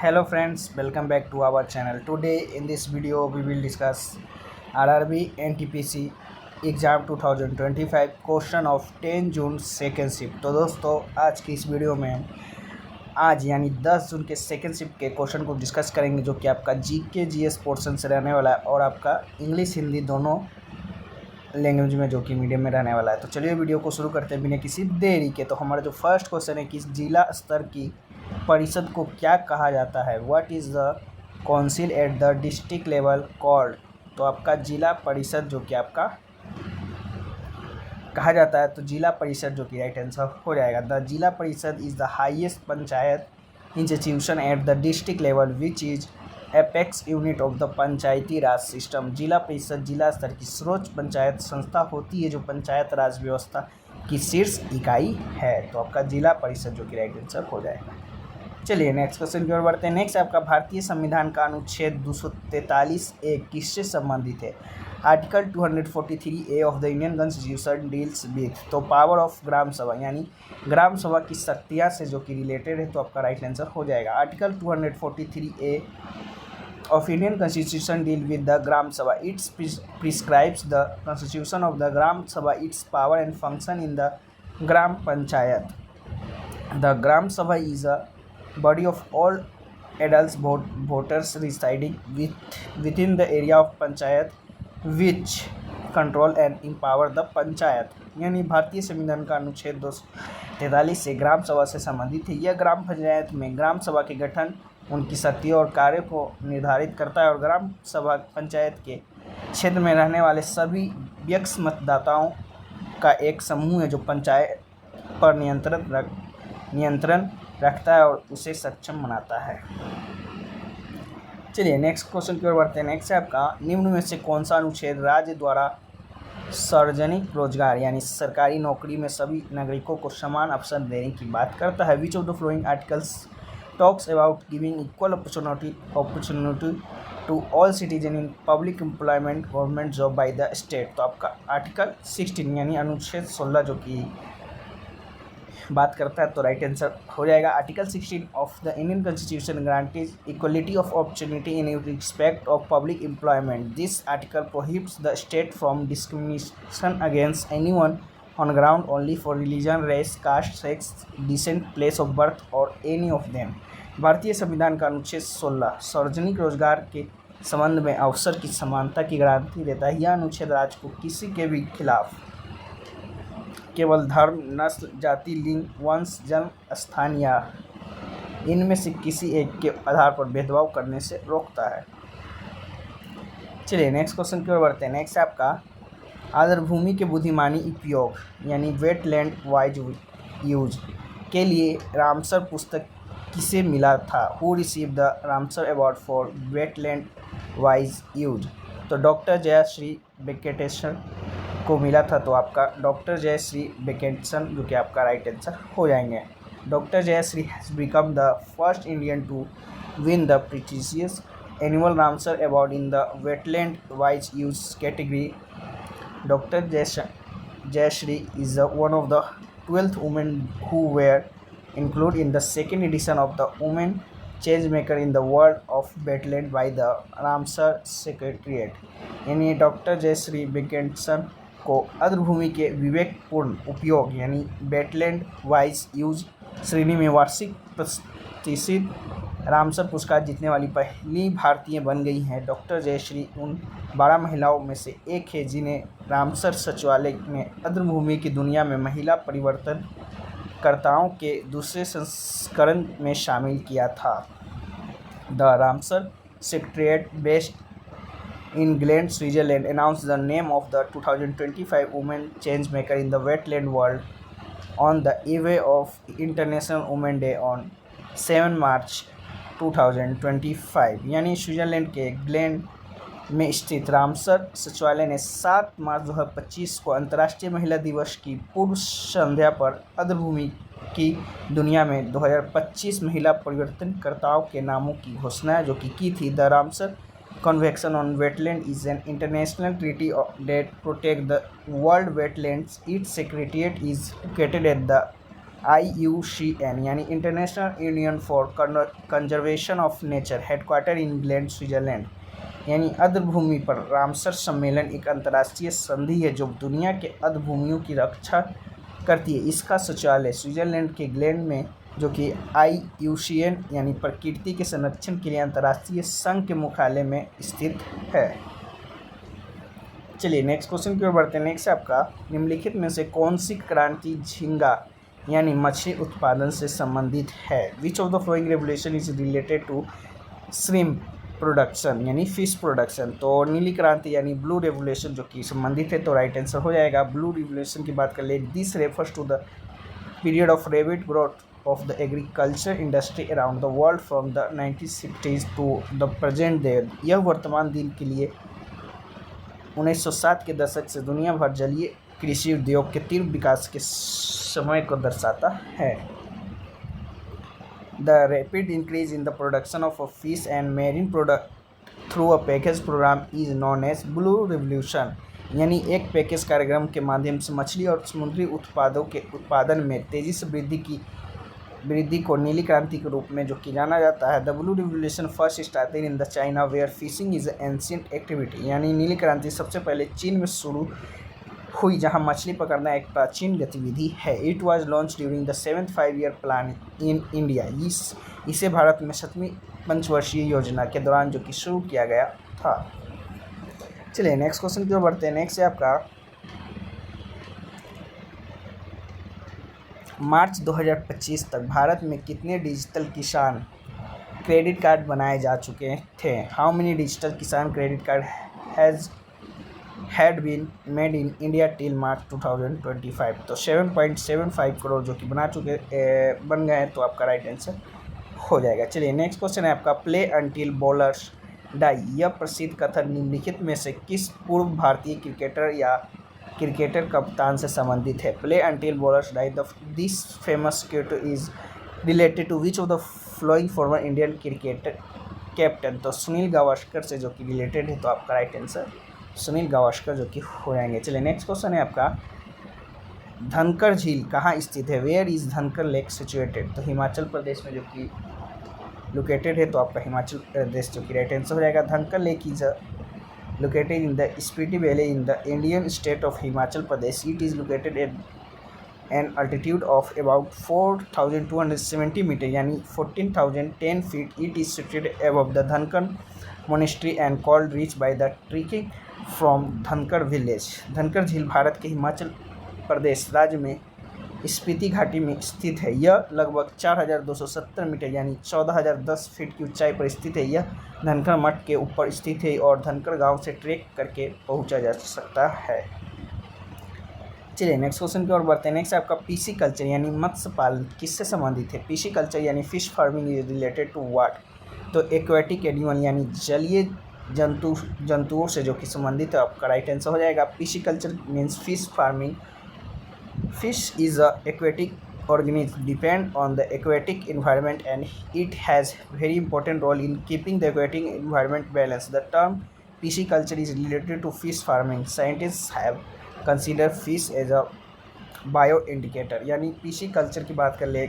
Hello friends, welcome back to our channel. Today in this video we will discuss RRB NTPC exam 2025 question of 10 June second shift. तो दोस्तों आज की इस video में हम आज यानी 10 जून के सेकेंड शिफ्ट के क्वेश्चन को डिस्कस करेंगे, जो कि आपका जीके जीएस पोर्शन से रहने वाला है और आपका इंग्लिश हिंदी दोनों लैंग्वेज में जो कि मीडियम में रहने वाला है। तो चलिए वीडियो को शुरू करते हैं बिना किसी देरी के। तो हमारा जो फर्स्ट क्वेश्चन है कि जिला स्तर की परिषद को क्या कहा जाता है, what is the council at the district level called. तो आपका जिला परिषद जो कि आपका कहा जाता है, तो जिला परिषद जो कि राइट आंसर हो जाएगा। द जिला परिषद is the highest panchayat institution at the district level which is apex unit of the Panchayati Raj system. जिला परिषद जिला स्तर की सर्वोच्च पंचायत संस्था होती है जो पंचायत राज व्यवस्था की शीर्ष इकाई है। तो आपका जिला परिषद जो कि राइट आंसर हो जाएगा। चलिए नेक्स्ट क्वेश्चन की ओर बढ़ते हैं। नेक्स्ट आपका भारतीय संविधान का अनुच्छेद 243A किससे संबंधित है। Article 243A of the Indian constitution deals with, तो पावर ऑफ ग्राम सभा यानी ग्राम सभा की शक्तियाँ से जो कि रिलेटेड है। तो आपका राइट आंसर हो जाएगा। Article 243A of Indian Constitution deal with the Gram Sabha. It prescribes the constitution of the Gram Sabha, its power and function in the Gram Panchayat. The Gram Sabha is a body of all adults voters residing within the area of Panchayat which control and empower the Panchayat. यानी भारतीय संविधान का अनुच्छेद 243 से ग्राम सभा से संबंधित है। यह ग्राम पंचायत में ग्राम सभा के गठन, उनकी शक्ति और कार्य को निर्धारित करता है और ग्राम सभा पंचायत के क्षेत्र में रहने वाले सभी व्यक्ति मतदाताओं का एक समूह है जो पंचायत पर नियंत्रण रखता है और उसे सक्षम बनाता है। चलिए नेक्स्ट क्वेश्चन की ओर बढ़ते हैं। नेक्स्ट है आपका निम्न में से कौन सा अनुच्छेद राज्य द्वारा सार्वजनिक रोजगार यानी सरकारी नौकरी में सभी नागरिकों को समान अवसर देने की बात करता है। Which of the flowing articles talks about giving equal opportunity to all citizen in public employment government job by the state। तो आपका आर्टिकल 16 यानी अनुच्छेद 16 जो कि बात करता है, तो राइट आंसर हो जाएगा। Article 16 of the Indian constitution guarantees equality of opportunity in respect of public employment. This article prohibits the state from discrimination against anyone on ground only for religion, race, caste, sex, descent, place of birth or any of them। भारतीय संविधान का अनुच्छेद 16 सार्वजनिक रोजगार के संबंध में अवसर की समानता की गारंटी देता है। यह अनुच्छेद राज्य को किसी के भी खिलाफ केवल धर्म, नस्ल, जाति, लिंग, वंश, जन्म स्थान या इनमें से किसी एक के आधार पर भेदभाव करने से रोकता है। चलिए नेक्स्ट क्वेश्चन की ओर बढ़ते हैं। नेक्स्ट आपका आर्द्र भूमि के बुद्धिमानी उपयोग यानी वेटलैंड वाइज यूज के लिए रामसर पुस्तक किसे मिला था। Who receive the Ramsar award for wetland wise use. तो डॉक्टर जयश्री वेंकटेशन को मिला था। तो आपका डॉक्टर जयश्री वेंकटेशन जो कि आपका राइट आंसर हो जाएंगे। Doctor Jayashree has become the first Indian to win the prestigious annual Ramsar award in the wetland wise use category. Dr. Jayashree is one of the 12 women who were included in the second edition of the Women Changemaker in the World of Wetland by the Ramsar Secretariat। यानी doctor Jayashree Venkatesan को आर्द्रभूमि के विवेकपूर्ण उपयोग यानी wetland wise use श्रेणी में वार्षिक प्रतिष्ठित रामसर पुरस्कार जीतने वाली पहली भारतीय बन गई हैं। डॉक्टर जयश्री उन 12 महिलाओं में से एक है जिन्हें रामसर सचिवालय ने आर्द्रभूमि की दुनिया में महिला परिवर्तनकर्ताओं के दूसरे संस्करण में शामिल किया था। The Ramsar secretariat based in Glenn Switzerland announce the name of the 2025 women change maker in the wetland world on the e-way of international women day on 7 मार्च 2025। यानी स्विट्जरलैंड के ग्लेन में स्थित रामसर सचिवालय ने 7 मार्च 2025 को अंतर्राष्ट्रीय महिला दिवस की पूर्व संध्या पर आर्द्रभूमि की दुनिया में 2025 महिला परिवर्तनकर्ताओं के नामों की घोषणा जो कि की थी। The Ramsar convention on wetland is an international treaty that protect the world wetlands. It's secretariat is located at the IUCN यानी international union for conservation of nature, headquarter England Switzerland यानी अर्ध भूमि पर रामसर सम्मेलन एक अंतर्राष्ट्रीय संधि है जो दुनिया के अर्ध भूमियों की रक्षा करती है। इसका सचिवालय स्विट्जरलैंड के ग्लैंड में, जो कि IUCN यानी प्रकृति के संरक्षण के लिए अंतर्राष्ट्रीय संघ के मुख्यालय में स्थित है। चलिए नेक्स्ट क्वेश्चन की ओर बढ़ते हैं। नेक्स्ट आपका निम्नलिखित में से कौन सी क्रांति झींगा यानी मछली उत्पादन से संबंधित है? Which of the following revolution is related to shrimp production यानी फिश प्रोडक्शन? तो नीली क्रांति यानी ब्लू रेवोल्यूशन जो कि संबंधित है, तो राइट आंसर हो जाएगा। ब्लू रेवोल्यूशन की बात कर ले, this refers to the period of rapid growth of the agriculture industry around the world from the 1960s to the present day. यह वर्तमान दिन के लिए 1960 के दशक से दुनिया भर जलीय कृषि उद्योग के तीव्र विकास के समय को दर्शाता है। The rapid increase in the production of fish and marine product through a package programme is known as blue revolution यानी एक पैकेज कार्यक्रम के माध्यम से मछली और समुद्री उत्पादों के उत्पादन में तेजी से वृद्धि को नीली क्रांति के रूप में जो कि जाना जाता है। The blue revolution first started in the China where fishing is ancient activity यानी नीली क्रांति सबसे पहले चीन में शुरू हुई जहां मछली पकड़ना एक प्राचीन गतिविधि है। It was launch during the 7th 5-year plan in India. इसे भारत में 7वीं पंचवर्षीय योजना के दौरान जो कि शुरू किया गया था। चलिए नेक्स्ट क्वेश्चन की ओर बढ़ते हैं। नेक्स्ट है आपका मार्च 2025 तक भारत में कितने डिजिटल किसान क्रेडिट कार्ड बनाए जा चुके थे? How many digital Kisan credit card had been made in India till March 2025? तो 7.75 करोड़ जो कि बन गए हैं, तो आपका राइट आंसर हो जाएगा। चलिए नेक्स्ट क्वेश्चन है आपका प्ले अंटिल बॉलर्स डाई। यह प्रसिद्ध कथन निम्नलिखित में से किस पूर्व भारतीय क्रिकेटर कप्तान से संबंधित है? Play until bowlers die this famous quote is related to which of the following former Indian cricketer captain? तो सुनील गावस्कर से जो कि रिलेटेड है, तो आपका राइट आंसर सुनील गावस्कर जो कि हो जाएंगे। चलिए नेक्स्ट क्वेश्चन है आपका धनकर झील कहाँ स्थित है? वेयर इज धनकर लेक सिचुएटेड? तो हिमाचल प्रदेश में जो कि लोकेटेड है, तो आपका हिमाचल प्रदेश जो कि राइट आंसर हो जाएगा। धनकर lake is located in the Spiti Valley in the Indian state of Himachal Pradesh. It is located at an altitude of about 4,270 meters यानी 14,010 feet. It is situated above the Dhankar monastery and called reach by the trekking from Dhankar village. धनकर झील भारत के हिमाचल प्रदेश राज्य में स्पीति घाटी में स्थित है। यह लगभग 4,270 मीटर यानी 14,010 फीट की ऊंचाई पर स्थित है। यह धनकर मठ के ऊपर स्थित है और धनकर गांव से ट्रैक करके पहुंचा जा सकता है। चलिए नेक्स्ट क्वेश्चन की ओर बढ़ते हैं। नेक्स्ट आपका पीसी कल्चर यानी मत्स्य पालन किससे संबंधित है? पीसी कल्चर यानी fish farming is related to what? तो एक्वेटिक एनिमल यानी जलीय जंतुओं से जो कि संबंधित है, आपका राइट आंसर हो जाएगा। PC culture means fish farming. Fish is a aquatic organism depend on the aquatic environment and it has very important role in keeping the aquatic environment balanced. The term pisciculture is related to fish farming. Scientists have considered fish as a bioindicator. यानी pisciculture की बात कर ले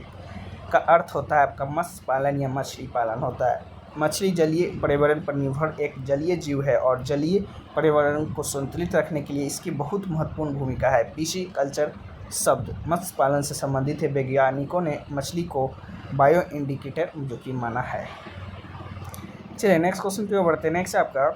का अर्थ होता है आपका मत्स्य पालन या मछली पालन होता है। मछली जलीय पर्यावरण पर निर्भर एक जलीय जीव है और जलीय पर्यावरण को संतुलित रखने के लिए इसकी बहुत महत्वपूर्ण भूमिका है। pisciculture शब्द मत्स्य पालन से संबंधित है। वैज्ञानिकों ने मछली को बायो इंडिकेटर जो कि माना है। चलिए नेक्स्ट क्वेश्चन की ओर बढ़ते हैं। नेक्स्ट आपका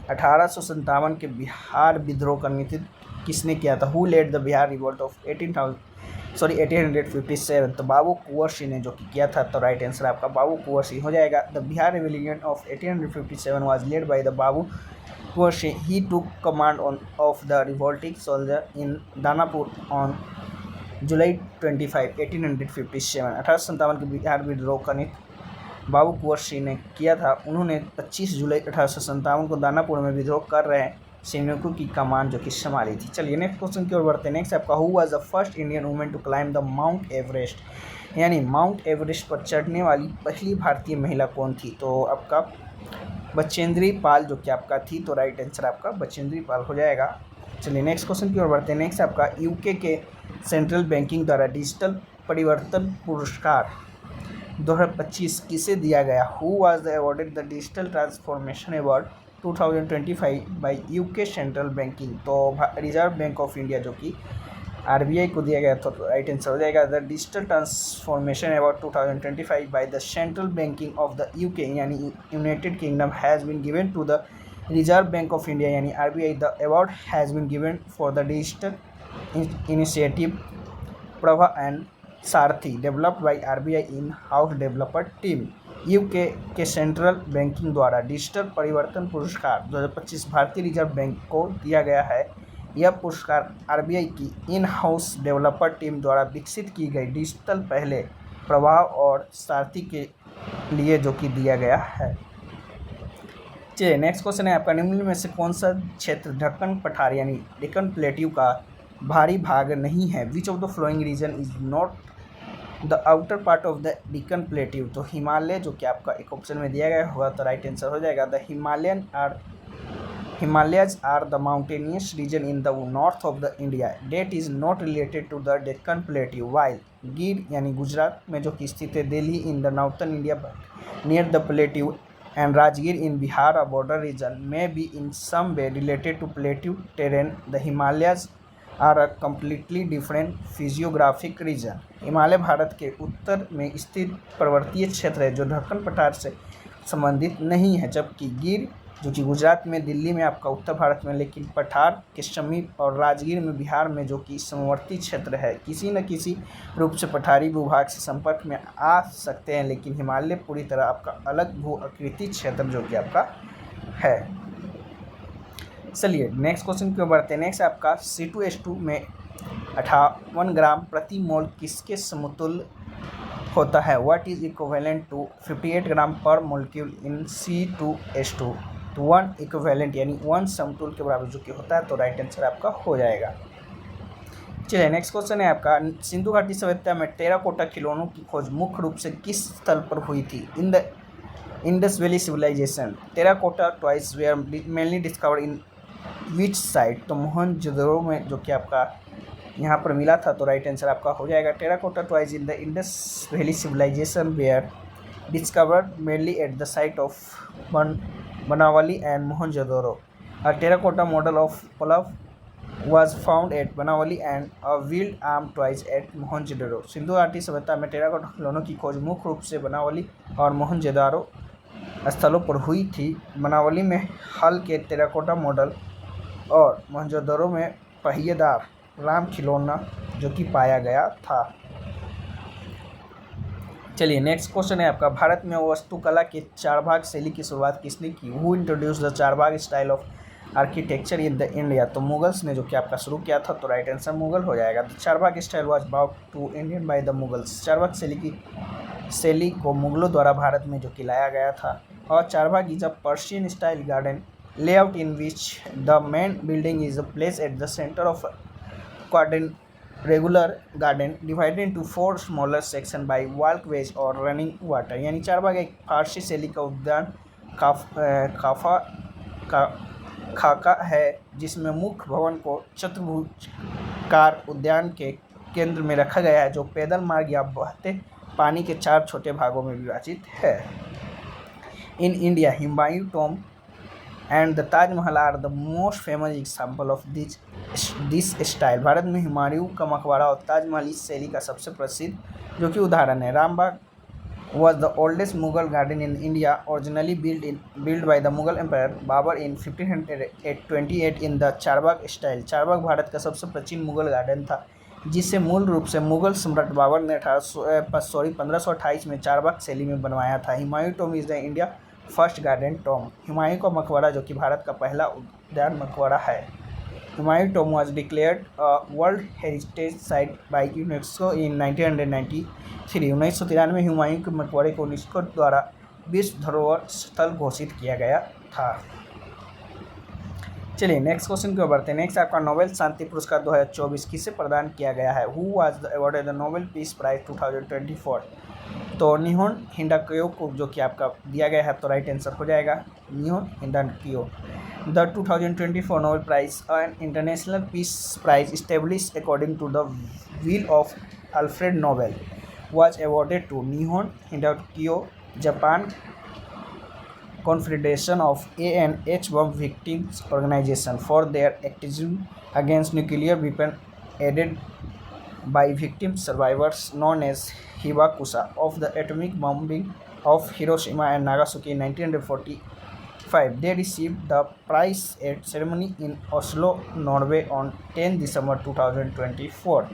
1857 के बिहार विद्रोह का नेतृत्व किसने किया था? Who led the Bihar revolt of 1857? तो बाबू कुंवर सिंह ने जो कि किया था, तो राइट आंसर आपका बाबू कुंवर सिंह हो जाएगा। The Bihar revolution of 1857 was led by the Babu Kunwar Singh. He took command of the revolting soldier in Danapur on July 25, 1857. 1857 के बिहार विद्रोह का नेतृत्व बाबू कुंवर सिंह ने किया था। उन्होंने 25 जुलाई 1857 को दानापुर में विद्रोह कर रहे सैनिकों की कमान जो कि संभाली थी। चलिए नेक्स्ट क्वेश्चन की ओर बढ़ते हैं। नेक्स्ट आपका who was the first Indian women to climb the Mount Everest? यानी माउंट एवरेस्ट पर चढ़ने वाली पहली भारतीय महिला कौन थी? तो आपका बचेंद्री पाल जो कि आपका थी, तो राइट आंसर आपका बचेंद्री पाल हो जाएगा। चलिए नेक्स्ट क्वेश्चन की ओर बढ़ते हैं। नेक्स्ट आपका यूके के सेंट्रल बैंकिंग द्वारा डिजिटल परिवर्तन पुरस्कार 2025 किसे दिया गया? Who was the awarded the digital transformation award 2025 by UK central banking? तो रिजर्व बैंक ऑफ इंडिया जो कि आरबीआई को दिया गया, तो राइट आंसर हो जाएगा the digital transformation award 2025 by the Central Banking of the UK यानी United Kingdom has been given to the Reserve Bank of India यानी RBI. The award has been given for the digital initiative Prabha and Sarathi developed by RBI in house developer team. UK के central banking द्वारा digital परिवर्तन पुरस्कार 2025 भारतीय reserve bank को दिया गया है। यह पुरस्कार आरबीआई की इन हाउस डेवलपर टीम द्वारा विकसित की गई डिजिटल पहले प्रभाव और सारथी के लिए जो कि दिया गया है। चलिए नेक्स्ट क्वेश्चन है आपका निम्न में से कौन सा क्षेत्र ढक्कन पठार यानी डेक्कन प्लेट्यू का भारी भाग नहीं है? Which of the following region is not the outer part of the Deccan plateau? तो हिमालय जो कि आपका एक ऑप्शन में दिया गया होगा, तो राइट आंसर हो जाएगा the Himalayas are the mountainous region in the north of the India that is not related to the Deccan Plateau, while गिर यानी गुजरात में जो कि स्थित है Delhi in the northern India near the plateau and Rajgir in Bihar a border region may be in some way related to plateau terrain. The Himalayas are a completely different physiographic region. Himalaya Bharat के उत्तर में स्थित पर्वतीय क्षेत्र है जो ढक्कन पठार से संबंधित नहीं है, जबकि गिर जो कि गुजरात में दिल्ली में आपका उत्तर भारत में, लेकिन पठार के समीप और राजगीर में बिहार में जो कि समवर्ती क्षेत्र है, किसी न किसी रूप से पठारी भूभाग से संपर्क में आ सकते हैं, लेकिन हिमालय पूरी तरह आपका अलग भू आकृति क्षेत्र जो कि आपका है। चलिए नेक्स्ट क्वेश्चन की ओर बढ़ते हैं। नेक्स्ट आपका C2H2 में 58 ग्राम प्रति मोल किसके समतुल्य होता है? व्हाट इज इक्विवेलेंट टू 58 ग्राम पर मोलिक्यूल इन C2H2? तो 1 इक्विवेलेंट यानी 1 समतुल्य के बराबर जो कि होता है, तो राइट आंसर आपका हो जाएगा। चलिए नेक्स्ट क्वेश्चन है आपका सिंधु घाटी सभ्यता में टेराकोटा खिलौनों की खोज मुख्य रूप से किस स्थल पर हुई थी? In the Indus valley civilisation terracotta toys were mainly discovered in which site? तो मोहनजोदड़ो में जो कि आपका यहाँ पर मिला था, तो राइट आंसर आपका हो जाएगा terracotta toys in the Indus valley civilisation were discovered mainly at the site of Banawali and Mohenjodaro. A terracotta model of plough was found at Banawali and a wheeled arm toys at Mohenjodaro. Sindhu घाटी सभ्यता में terracotta खिलौनों की खोज मुख्य रूप से बनावली और मोहनजोदड़ो स्थलों पर हुई थी। बनावली में हल के टेराकोटा मॉडल और मोहनजोदड़ो में पहिएदार राम खिलौना जो कि पाया गया था। चलिए नेक्स्ट क्वेश्चन है आपका भारत में वास्तुकला के चारबाग शैली की शुरुआत किसने की? Who introduce the Charbagh style of architecture in the India? तो मुगल्स ने जो कि आपका शुरू किया था, तो राइट आंसर मुगल हो जाएगा। The Charbagh style was brought to Indian by the Mughals. Charbagh शैली को मुगलों द्वारा भारत में जो कि लाया गया था। और Charbagh is a Persian style garden layout in which the main building is place at the centre of regular garden divided into 4 smaller section by walkways और रनिंग वाटर। यानी चारबाग एक फारसी शैली का उद्यान खाका है जिसमें मुख्य भवन को चतुर्भुजाकार उद्यान के केंद्र में रखा गया है, जो पैदल मार्ग या बहते पानी के 4 छोटे भागों में विभाजित है। In India Humayun tomb and the Taj Mahal are the most famous example of this style. Bharat में हुमायूं का मकबरा और ताजमहल इस शैली का सबसे प्रसिद्ध जो कि उदाहरण है। Rambagh was the oldest Mughal garden in India, originally built by the Mughal Emperor Babur in 1528 in the Charbagh style. Charbagh Bharat का सबसे प्राचीन मुगल गार्डन था जिसे मूल रूप से मुगल सम्राट बाबर ने 1528 में चारबाग शैली में बनवाया था। Humayun Tom is the India first garden Tom. Humayun का मकबरा जो कि भारत का पहला उद्यान मकबरा है। Humayun Tom was declared a World Heritage Site by UNESCO in 1993। 1993 Humayun के मकबरे को यूनेस्को द्वारा विश्व धरोहर स्थल घोषित किया गया था। चलिए नेक्स्ट क्वेश्चन की ओर बढ़ते हैं। नेक्स्ट आपका नोबेल शांति पुरस्कार 2024 किसे प्रदान किया गया है? Who was awarded the Nobel peace prize 2024? तो निहोन हिंडाक्यो को जो कि आपका दिया गया है, तो राइट आंसर हो जाएगा निहोन हिंडाक्यो। The 2024 Nobel Prize, an international peace prize established according to the will of Alfred Nobel, was awarded to Nihon Hindokyo Japan Confederation of A and H bomb victims organization for their activism against nuclear weapon aided by victim survivors known as Hibakusha of the atomic bombing of Hiroshima and Nagasaki in 1945. They received the prize at ceremony in Oslo, Norway on 10 दिसंबर 2024।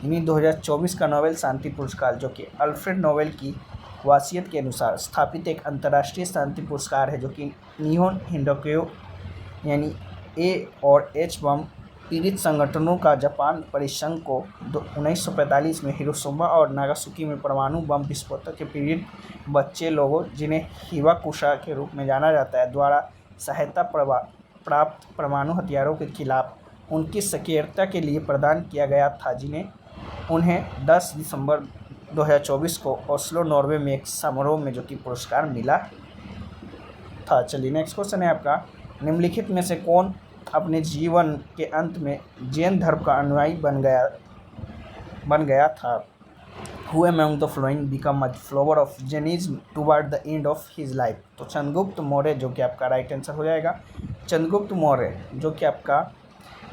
इन्हीं 2024 का Nobel शांति पुरस्कार, जो कि Alfred Nobel की वासियत के अनुसार स्थापित एक अंतर्राष्ट्रीय शांति पुरस्कार है, जो कि निहोन हिंडोक्यो यानी ए और एच बम पीड़ित संगठनों का जापान परिसंघ को 1945 में हिरोशिमा और नागासाकी में परमाणु बम विस्फोट के पीड़ित बच्चे लोगों, जिन्हें हिबाकुशा के रूप में जाना जाता है, द्वारा सहायता प्राप्त परमाणु हथियारों के खिलाफ उनकी सक्रियता के लिए प्रदान किया गया था, जिन्हें उन्हें 10 दिसंबर 2024 को ओस्लो, नॉर्वे में एक समारोह में जो कि पुरस्कार मिला था। चलिए नेक्स्ट क्वेश्चन है आपका, निम्नलिखित में से कौन अपने जीवन के अंत में जैन धर्म का अनुयायी बन गया था? Who among the following become a follower of Jainism toward the end of his life? तो चंद्रगुप्त मौर्य जो कि आपका राइट आंसर हो जाएगा। चंद्रगुप्त मौर्य जो कि आपका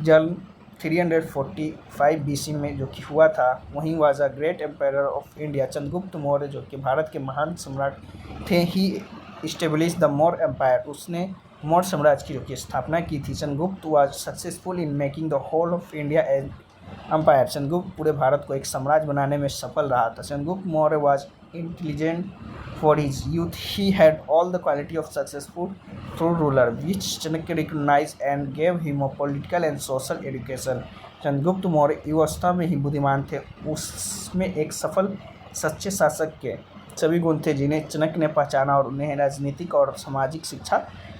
जन्म 345 BC में जो कि हुआ था, वहीं was a great empire of India. Chandragupta Maurya जो कि भारत के महान सम्राट थे। He establish the Maurya empire, उसने मौर्य साम्राज्य की जो कि स्थापना की थी। Chandragupta was successful in making the whole of India as empire. Chandragupta पूरे भारत को एक साम्राज्य बनाने में सफल रहा था। Chandragupta Maurya was intelligent for his youth. He had all the quality of successful true ruler which Chanakya recognise and gave him a political and social education. Chandragupta Maurya युवावस्था में ही बुद्धिमान थे, उसमें एक सफल सच्चे शासक के सभी गुण थे, जिन्हें चाणक्य ने पहचाना और उन्हें राजनीतिक और सामाजिक शिक्षा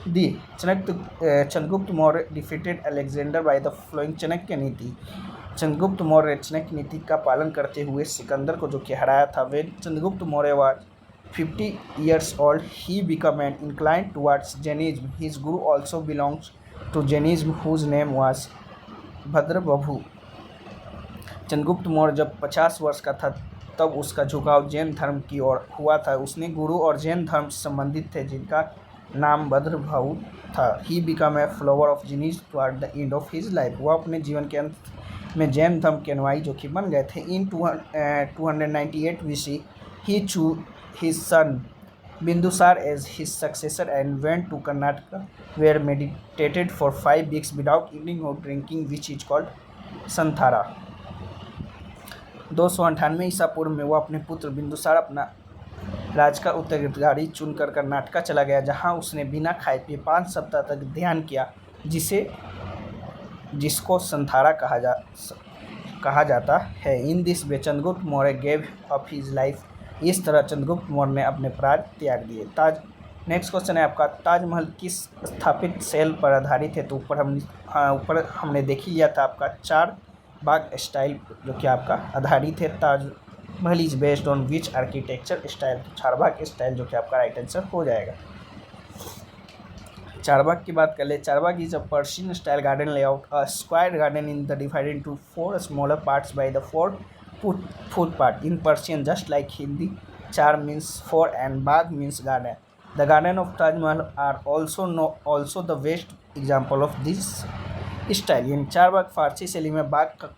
दी। Chandragupta Maurya defeated Alexander by the following Chanakya नीति। चंद्रगुप्त मौर्य चाणक्य नीति का पालन करते हुए सिकंदर को जो कि हराया था। वे Chandragupta Maurya was 50 years old, he became an inclined towards Jainism. His guru also belongs to Jainism, whose name was Bhadrabahu. Chandragupta Maurya जब 50 वर्ष का था, तब उसका झुकाव जैन धर्म की ओर हुआ था। उसने गुरु और जैन धर्म से संबंधित थे, जिनका नाम भद्रबभु था। He become a follower of Jainism toward the end of his life. वह अपने जीवन के अंत में जैन धर्म के अनुयायी जो कि बन गए थे। In 298 BC he choose his son Bindusara as his successor and went to Karnataka, where meditated for 5 weeks without eating और drinking, which is called Santhara. 298 ईसा पूर्व में वह अपने पुत्र बिंदुसार अपना राज का उत्तराधिकारी चुनकर कर्नाटक चला गया, जहां उसने बिना खाए पिए 5 सप्ताह तक ध्यान किया, जिसको संथारा कहा जाता है। In this way Chandragupta Maurya gave up his life. इस तरह चंद्रगुप्त मौर्य ने अपने प्राण त्याग दिए। नेक्स्ट क्वेश्चन है आपका, ताजमहल किस स्थापित शैल पर आधारित है? तो ऊपर हमने देख ही लिया था आपका 4 बाग स्टाइल जो कि आपका आधारित है। Taj Mahal is based on which architecture style? तो चारबाग स्टाइल जो कि आपका राइट आंसर हो जाएगा। चारबाग की बात कर ले। Charbagh is a Persian style garden layout, a square garden in the divided into 4 smaller parts by the 4 footpath in Persian, just like Hindi. Char means 4 and Bagh means garden. The garden of Taj Mahal are also the best example of this style. इन चार बाग फारसी शैली में बाग का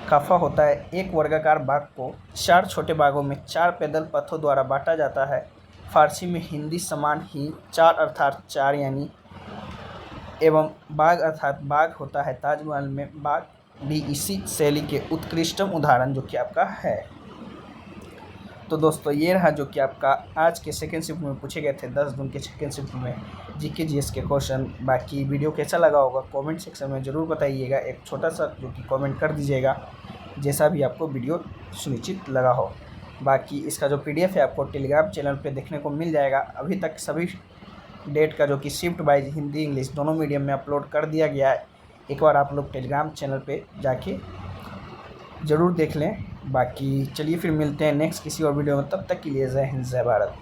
काफा होता है। एक वर्गाकार बाग को 4 छोटे बागों में 4 पैदल पथों द्वारा बांटा जाता है। फारसी में हिंदी समान ही 4 अर्थात 4 यानी एवं बाग अर्थात बाग होता है। ताजमहल में बाग भी इसी शैली के उत्कृष्टतम उदाहरण जो कि आपका है। तो दोस्तों ये रहा जो कि आपका आज के सेकेंड शिफ्ट में पूछे गए थे 10 जून के सेकेंड शिफ्ट में जीके जीएस के क्वेश्चन। बाकी वीडियो कैसा लगा होगा कमेंट सेक्शन में ज़रूर बताइएगा। एक छोटा सा जो कि कमेंट कर दीजिएगा जैसा भी आपको वीडियो सुनिश्चित लगा हो। बाकी इसका जो PDF है आपको टेलीग्राम चैनल पे देखने को मिल जाएगा। अभी तक सभी डेट का जो कि शिफ्ट वाइज हिंदी इंग्लिश दोनों मीडियम में अपलोड कर दिया गया है। एक बार आप लोग टेलीग्राम चैनल पे जाके ज़रूर देख लें। बाकी चलिए फिर मिलते हैं नेक्स्ट किसी और वीडियो में, तब तक के लिए जय हिंद जय भारत।